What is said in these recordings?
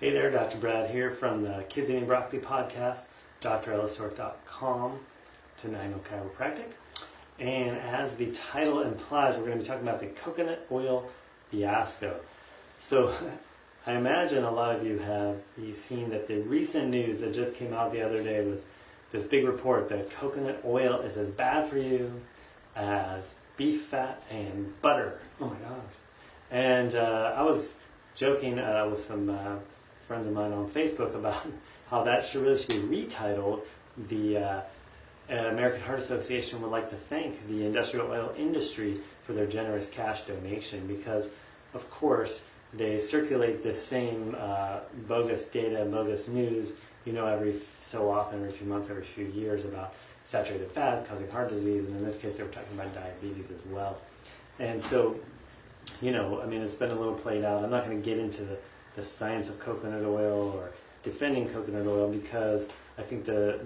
Hey there, Dr. Brad here from the Kids Eating Broccoli podcast, drelliswork.com to 90 Chiropractic. And as the title implies, we're going to be talking about the coconut oil fiasco. So I imagine a lot of you have seen that the recent news that just came out the other day was this big report that coconut oil is as bad for you as beef fat and butter. Oh my gosh. And I was joking with some friends of mine on Facebook about how that should be retitled. The American Heart Association would like to thank the industrial oil industry for their generous cash donation because, of course, they circulate the same bogus data, bogus news, every so often, every few months, every few years about saturated fat causing heart disease, and in this case they were talking about diabetes as well. And so, it's been a little played out. I'm not going to get into the science of coconut oil or defending coconut oil because I think that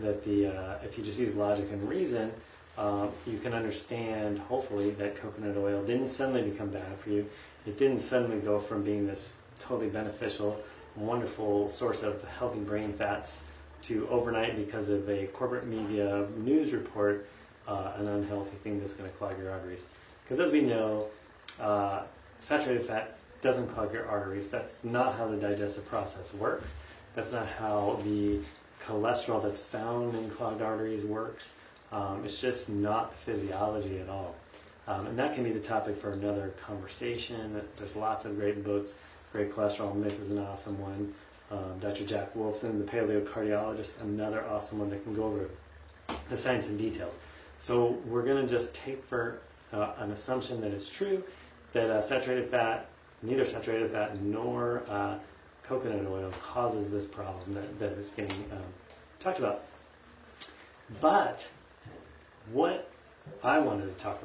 if you just use logic and reason, you can understand, hopefully, that coconut oil didn't suddenly become bad for you. It didn't suddenly go from being this totally beneficial, wonderful source of healthy brain fats to overnight because of a corporate media news report, an unhealthy thing that's going to clog your arteries. Because as we know, saturated fat doesn't clog your arteries. That's not how the digestive process works. That's not how the cholesterol that's found in clogged arteries works. It's just not the physiology at all. And that can be the topic for another conversation. There's lots of great books. Great Cholesterol Myth is an awesome one. Dr. Jack Wolfson, the paleocardiologist, another awesome one that can go over the science and details. So we're going to just take for an assumption that it's true that saturated fat, neither saturated fat nor coconut oil causes this problem that is getting talked about. But what I wanted to talk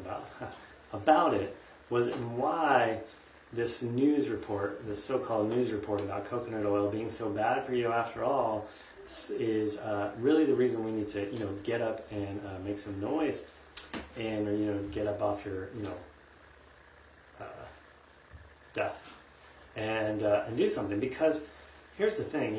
about it was why this news report, this so-called news report about coconut oil being so bad for you after all, is really the reason we need to get up and make some noise and get up off your death and do something. Because here's the thing,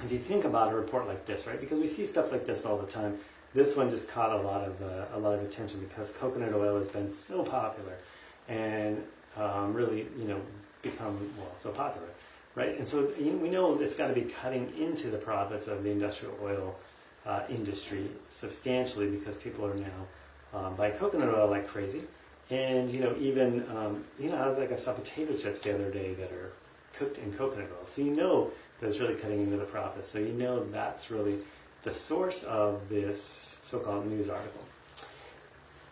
if you think about a report like this, right? Because we see stuff like this all the time. This one just caught a lot of attention because coconut oil has been so popular and really become so popular, right? And so we know it's got to be cutting into the profits of the industrial oil industry substantially because people are now buying coconut oil like crazy. And even I saw potato chips the other day that are cooked in coconut oil. So that it's really cutting into the profits. So that's really the source of this so-called news article.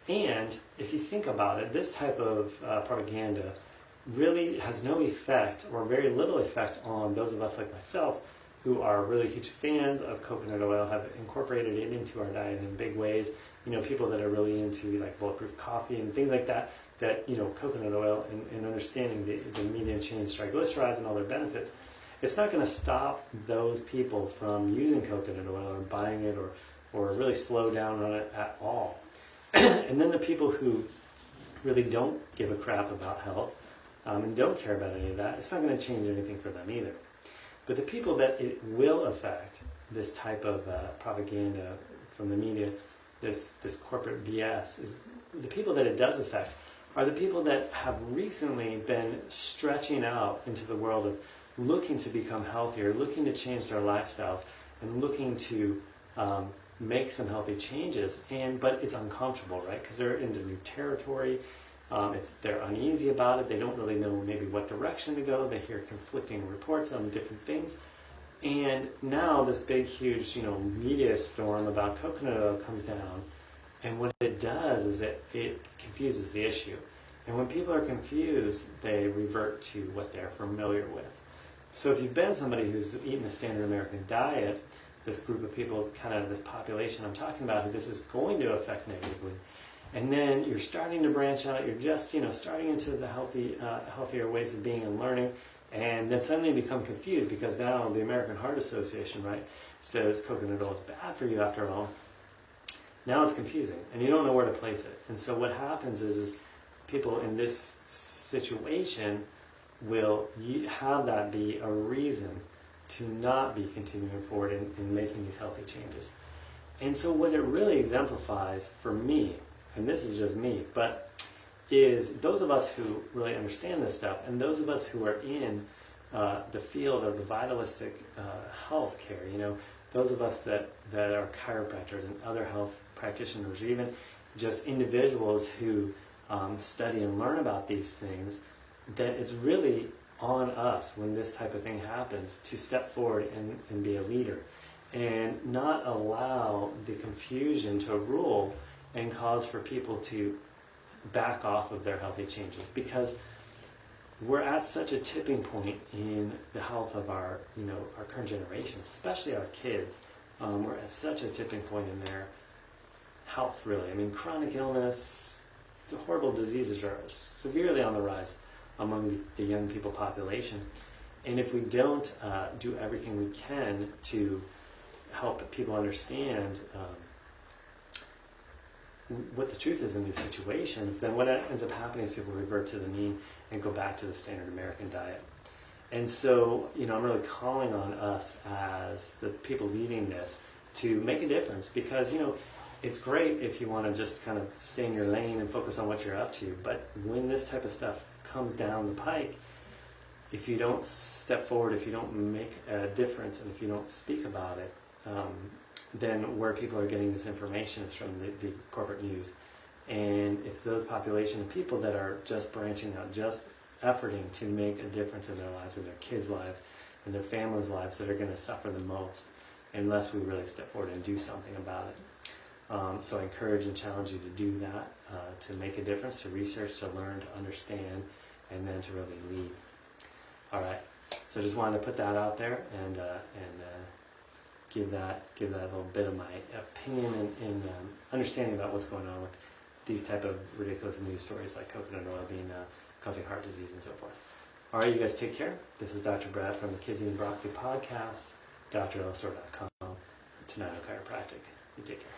And if you think about it, this type of propaganda really has no effect or very little effect on those of us like myself who are really huge fans of coconut oil, have incorporated it into our diet in big ways. People that are really into like bulletproof coffee and things like that, coconut oil and understanding the medium chain triglycerides and all their benefits, it's not going to stop those people from using coconut oil or buying it or really slow down on it at all. And then the people who really don't give a crap about health and don't care about any of that, it's not going to change anything for them either. But the people that it will affect, this type of propaganda from the media, this corporate BS, is the people that it does affect are the people that have recently been stretching out into the world of looking to become healthier, looking to change their lifestyles, and looking to make some healthy changes. But it's uncomfortable, right? Because they're into new territory. They're uneasy about it. They don't really know maybe what direction to go. They hear conflicting reports on different things. And now this big, huge, media storm about coconut oil comes down. And what it does is it confuses the issue. And when people are confused, they revert to what they're familiar with. So if you've been somebody who's eaten the standard American diet, this group of people, kind of this population I'm talking about, who this is going to affect negatively, and then you're starting to branch out, you're just starting into the healthier ways of being and learning, and then suddenly you become confused because now the American Heart Association, right, says coconut oil is bad for you after all. Now it's confusing, and you don't know where to place it. And so what happens is people in this situation will have that be a reason to not be continuing forward in making these healthy changes. And so what it really exemplifies for me, and this is just me, but is those of us who really understand this stuff, and those of us who are in the field of the vitalistic health care, you know, those of us that are chiropractors and other health practitioners, or even just individuals who study and learn about these things, that it's really on us when this type of thing happens to step forward and be a leader and not allow the confusion to rule and cause for people to back off of their healthy changes, because we're at such a tipping point in the health of our current generation, especially our kids. We're at such a tipping point in their health, really. I mean, chronic illness, the horrible diseases are severely on the rise among the young people population. And if we don't do everything we can to help people understand what the truth is in these situations, then what ends up happening is people revert to the mean and go back to the standard American diet. And so, I'm really calling on us as the people leading this to make a difference, because, it's great if you want to just kind of stay in your lane and focus on what you're up to, but when this type of stuff comes down the pike, if you don't step forward, if you don't make a difference, and if you don't speak about it, then where people are getting this information is from the corporate news. And it's those population of people that are just branching out, just efforting to make a difference in their lives, in their kids' lives, in their families' lives, that are going to suffer the most unless we really step forward and do something about it. So I encourage and challenge you to do that, to make a difference, to research, to learn, to understand, and then to really lead. All right. So I just wanted to put that out there and give that little bit of my opinion and understanding about what's going on with these type of ridiculous news stories like coconut oil being causing heart disease and so forth. All right, you guys take care. This is Dr. Brad from the Kids Eating Broccoli podcast, drlsor.com, Tonight on Chiropractic. You take care.